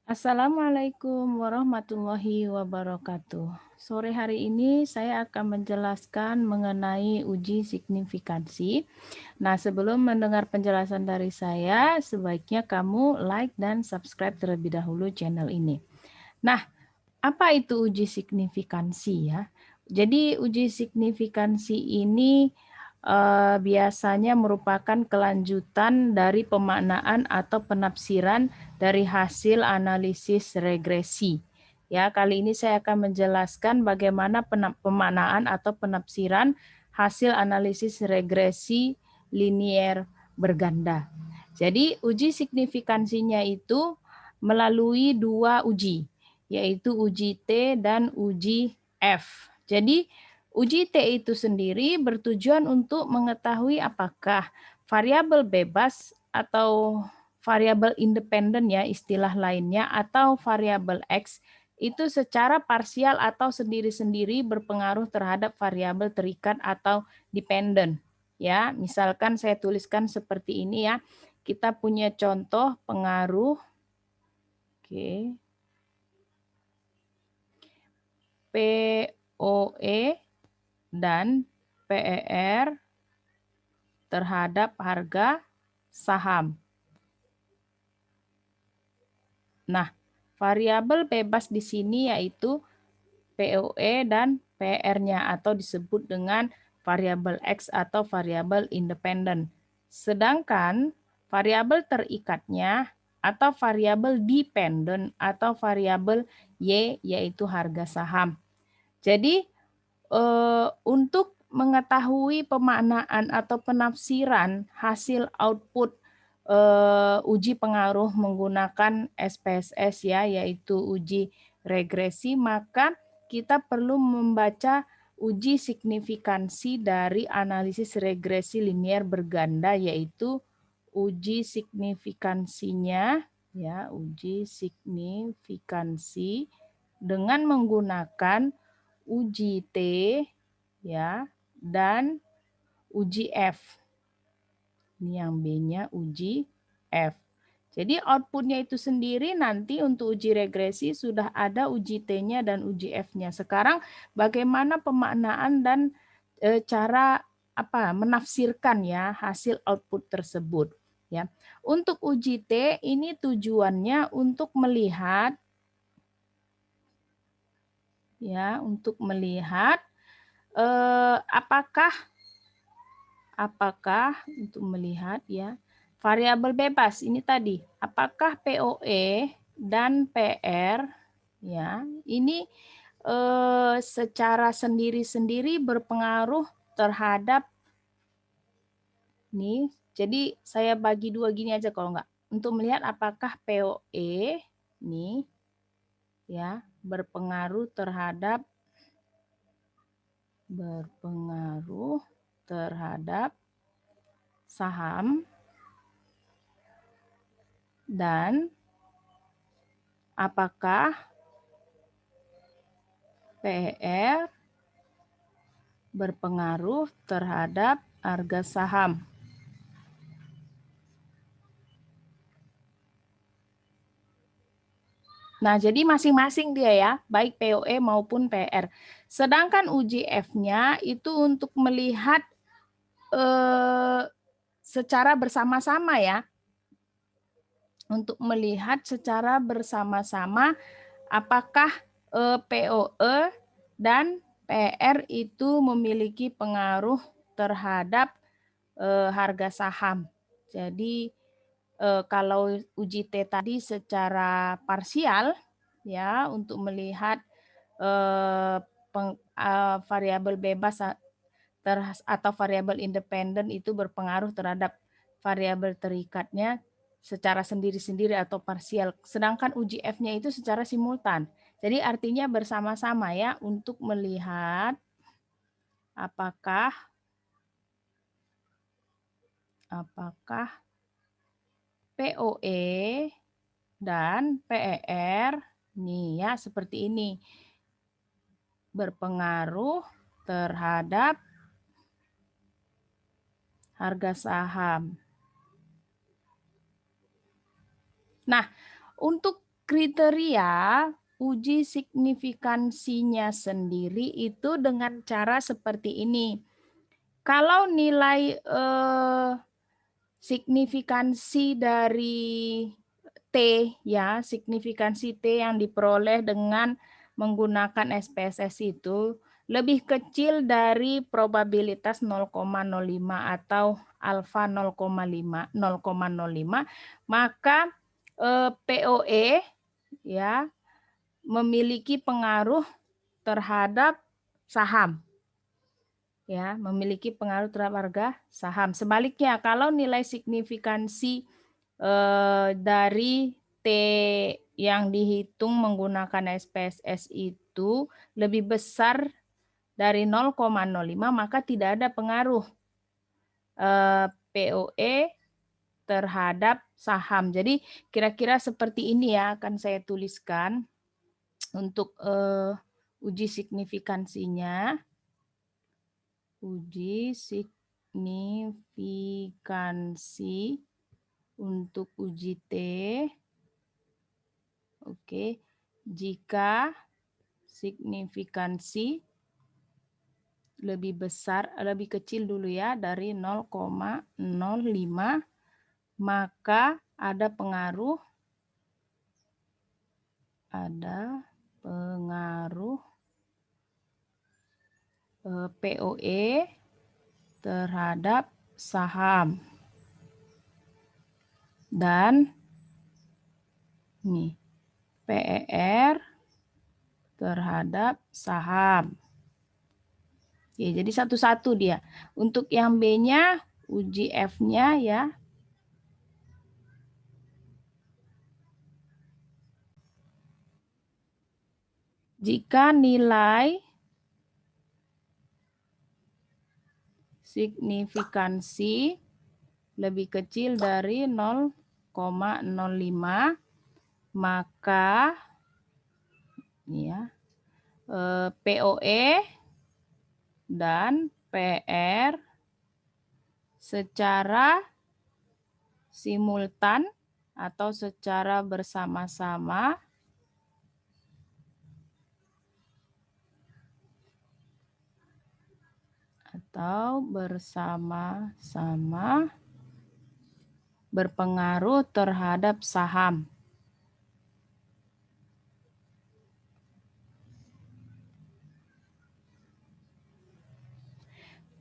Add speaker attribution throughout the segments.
Speaker 1: Assalamualaikum warahmatullahi wabarakatuh. Sore hari ini saya akan menjelaskan mengenai uji signifikansi. Nah, sebelum mendengar penjelasan dari saya, sebaiknya kamu like dan subscribe terlebih dahulu channel ini. Nah, apa itu uji signifikansi ya? Jadi uji signifikansi ini biasanya merupakan kelanjutan dari pemaknaan atau penafsiran dari hasil analisis regresi. Ya, kali ini saya akan menjelaskan bagaimana pemaknaan atau penafsiran hasil analisis regresi linier berganda. Jadi uji signifikansinya itu melalui dua uji, yaitu uji T dan uji F. Jadi uji T itu sendiri bertujuan untuk mengetahui apakah variabel bebas atau variabel independen ya istilah lainnya atau variabel X itu secara parsial atau sendiri-sendiri berpengaruh terhadap variabel terikat atau dependen. Ya, misalkan saya tuliskan seperti ini ya. Kita punya contoh pengaruh oke. POE dan PER terhadap harga saham. Nah, variabel bebas di sini yaitu POE dan PER-nya atau disebut dengan variabel X atau variabel independen. Sedangkan variabel terikatnya atau variabel dependen atau variabel Y yaitu harga saham. Jadi untuk mengetahui pemaknaan atau penafsiran hasil output uji pengaruh menggunakan SPSS ya, yaitu uji regresi, maka kita perlu membaca uji signifikansi dari analisis regresi linier berganda, yaitu uji signifikansinya ya, uji signifikansi dengan menggunakan uji T ya dan uji F. Ini yang B-nya uji F. Jadi outputnya itu sendiri nanti untuk uji regresi sudah ada uji T-nya dan uji F-nya. Sekarang bagaimana pemaknaan dan cara menafsirkan ya hasil output tersebut ya. Untuk uji T ini tujuannya untuk melihat ya, untuk melihat apakah untuk melihat ya variabel bebas ini tadi, apakah POE dan PR ya ini secara sendiri-sendiri berpengaruh terhadap nih. Jadi saya bagi dua gini aja kalau enggak. Untuk melihat apakah POE nih ya berpengaruh terhadap saham dan apakah PER berpengaruh terhadap harga saham. Nah, jadi masing-masing dia ya, baik POE maupun PR. Sedangkan uji F-nya itu untuk melihat secara bersama-sama ya. Untuk melihat secara bersama-sama apakah POE dan PR itu memiliki pengaruh terhadap harga saham. Jadi kalau uji T tadi secara parsial ya untuk melihat variabel bebas atau variabel independen itu berpengaruh terhadap variabel terikatnya secara sendiri-sendiri atau parsial. Sedangkan uji F-nya itu secara simultan. Jadi artinya bersama-sama ya untuk melihat apakah POE dan PER nih ya seperti ini berpengaruh terhadap harga saham. Nah, untuk kriteria uji signifikansinya sendiri itu dengan cara seperti ini. Kalau nilai signifikansi dari T ya, signifikansi T yang diperoleh dengan menggunakan SPSS itu lebih kecil dari probabilitas 0,05 atau alfa 0,05, maka POE ya memiliki pengaruh terhadap saham. Ya, memiliki pengaruh terhadap harga saham. Sebaliknya, kalau nilai signifikansi dari T yang dihitung menggunakan SPSS itu lebih besar dari 0,05, maka tidak ada pengaruh POE terhadap saham. Jadi kira-kira seperti ini ya akan saya tuliskan untuk uji signifikansinya. Uji signifikansi untuk uji T. Oke, jika signifikansi lebih besar, lebih kecil dulu ya dari 0,05, maka ada pengaruh POE terhadap saham. Dan nih PER terhadap saham. Oke, jadi satu-satu dia. Untuk yang B-nya, uji F-nya ya. Jika nilai signifikansi lebih kecil dari 0,05, maka ya, POE dan PR secara simultan atau secara bersama-sama berpengaruh terhadap saham.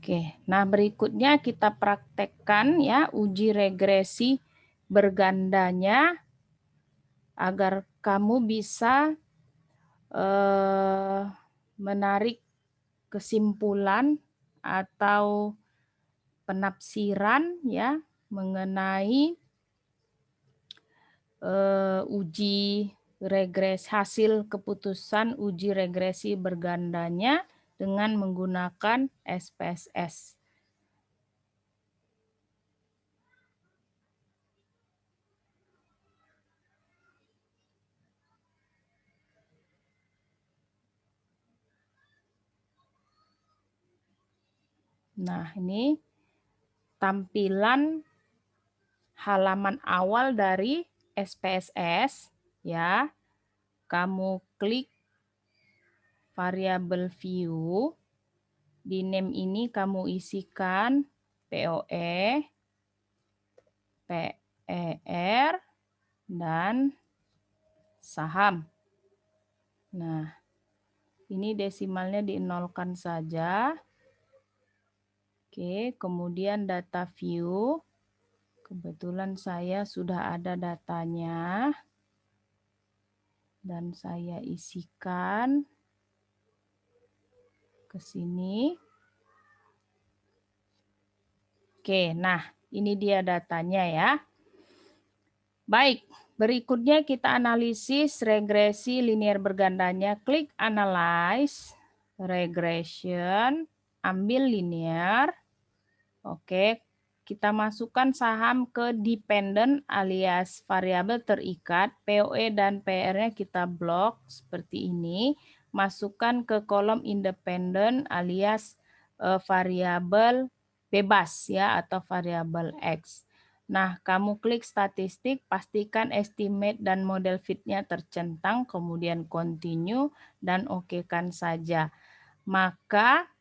Speaker 1: Oke, nah berikutnya kita praktekkan ya uji regresi bergandanya agar kamu bisa menarik kesimpulan atau penafsiran ya mengenai uji regresi, hasil keputusan uji regresi bergandanya dengan menggunakan SPSS. Nah, ini tampilan halaman awal dari SPSS ya. Kamu klik variabel view. Di name ini kamu isikan POE, PER, dan saham. Nah, ini desimalnya dinolkan saja. Oke, kemudian data view. Kebetulan saya sudah ada datanya. Dan saya isikan ke sini. Oke, nah ini dia datanya ya. Baik, berikutnya kita analisis regresi linear bergandanya. Klik Analyze, Regression, ambil linear. Oke, kita masukkan saham ke dependent alias variabel terikat. POE dan PR-nya kita blok seperti ini. Masukkan ke kolom independent alias variabel bebas ya atau variabel X. Nah, kamu klik statistik, pastikan estimate dan model fit-nya tercentang, kemudian continue, dan okekan saja. Maka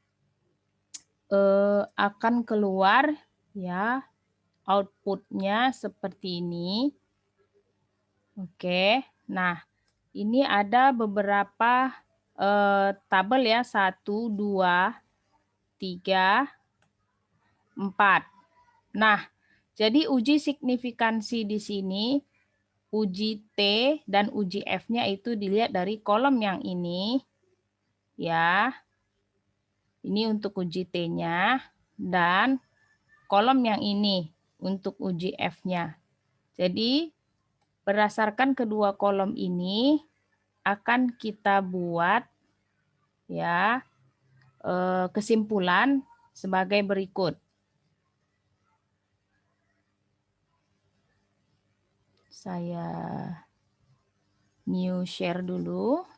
Speaker 1: akan keluar ya outputnya seperti ini. Oke, nah ini ada beberapa tabel ya, 1, 2, 3, 4. Nah, jadi uji signifikansi di sini, uji T dan uji F-nya itu dilihat dari kolom yang ini. Ya, ini untuk uji T-nya dan kolom yang ini untuk uji F-nya. Jadi, berdasarkan kedua kolom ini akan kita buat ya kesimpulan sebagai berikut. Saya new share dulu.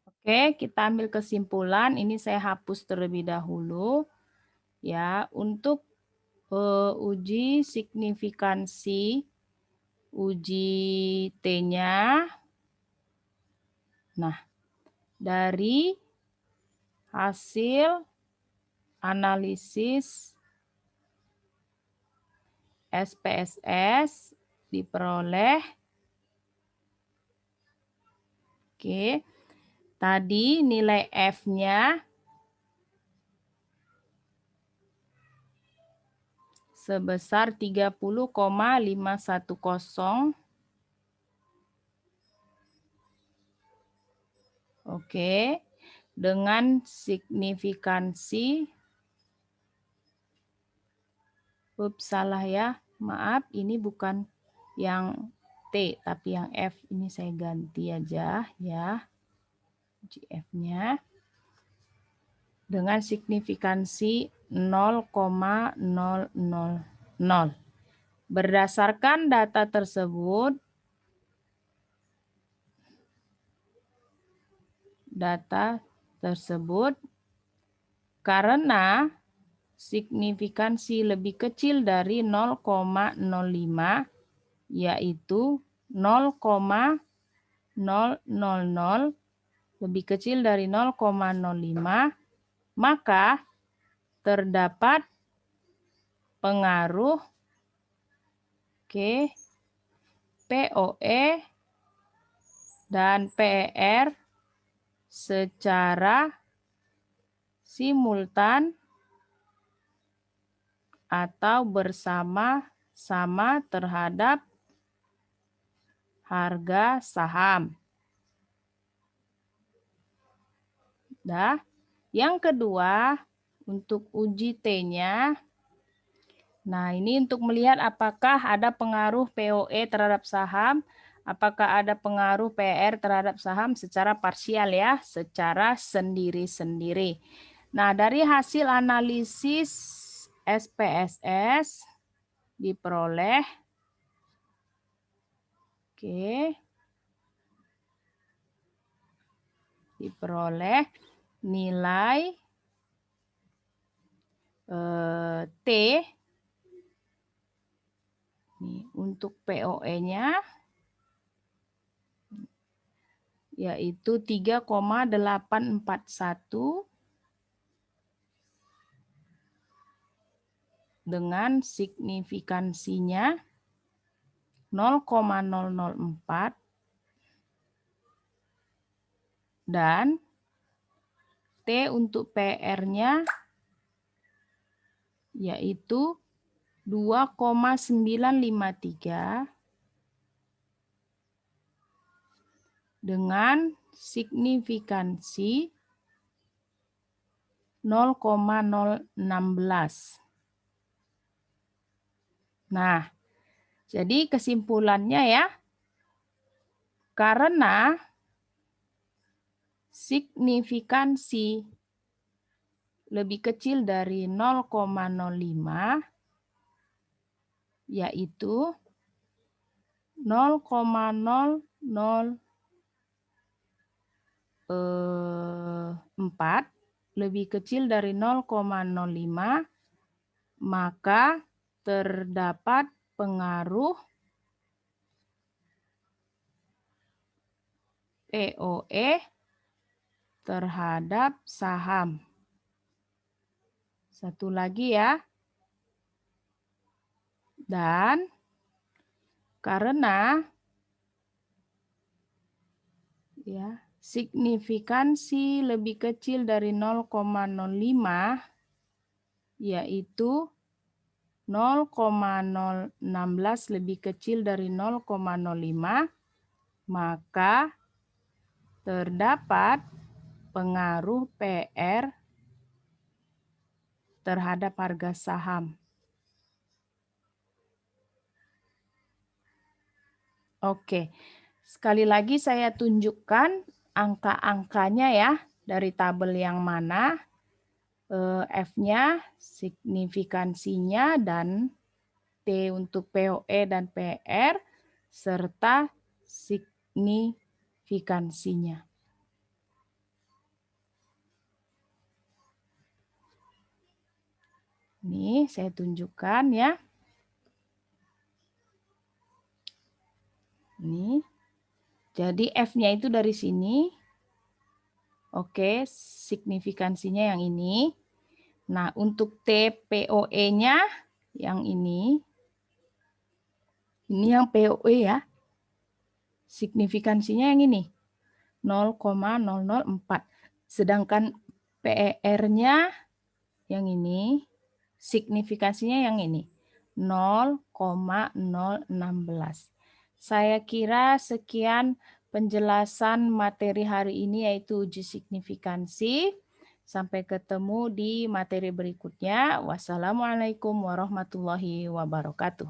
Speaker 1: Oke, kita ambil kesimpulan. Ini saya hapus terlebih dahulu. Ya, untuk uji signifikansi uji T-nya. Nah, dari hasil analisis SPSS diperoleh. Oke, tadi nilai F-nya sebesar 30,510. Oke, dengan signifikansi, salah ya, maaf, ini bukan yang T, tapi yang F. Ini saya ganti aja ya, GF-nya. Dengan signifikansi 0,000. Berdasarkan data tersebut, karena signifikansi lebih kecil dari 0,05, yaitu 0,000 lebih kecil dari 0,05, maka terdapat pengaruh POE dan PER secara simultan atau bersama-sama terhadap harga saham. Nah, yang kedua, untuk uji T-nya, nah ini untuk melihat apakah ada pengaruh POE terhadap saham, apakah ada pengaruh PR terhadap saham secara parsial ya, secara sendiri-sendiri. Nah, dari hasil analisis SPSS diperoleh, diperoleh nilai T nih, untuk POE-nya yaitu 3,841 dengan signifikansinya 0,004 dan T untuk PR-nya yaitu 2,953 dengan signifikansi 0,016. Nah, jadi kesimpulannya ya, karena signifikansi lebih kecil dari 0,05, yaitu 0,004 lebih kecil dari 0,05, maka terdapat pengaruh POE terhadap saham. Satu lagi ya. Dan karena ya, signifikansi lebih kecil dari 0,05 yaitu 0,016 lebih kecil dari 0,05, maka terdapat pengaruh PR terhadap harga saham. Oke, sekali lagi saya tunjukkan angka-angkanya ya, dari tabel yang mana, F-nya, signifikansinya, dan T untuk POE dan PR, serta signifikansinya. Nih, saya tunjukkan ya. Nih. Jadi F-nya itu dari sini. Oke, signifikansinya yang ini. Nah, untuk TPOE-nya yang ini. Ini yang POE ya. Signifikansinya yang ini. 0,004. Sedangkan PR-nya yang ini. Signifikansinya yang ini. 0,016. Saya kira sekian penjelasan materi hari ini, yaitu uji signifikansi. Sampai ketemu di materi berikutnya. Wassalamualaikum warahmatullahi wabarakatuh.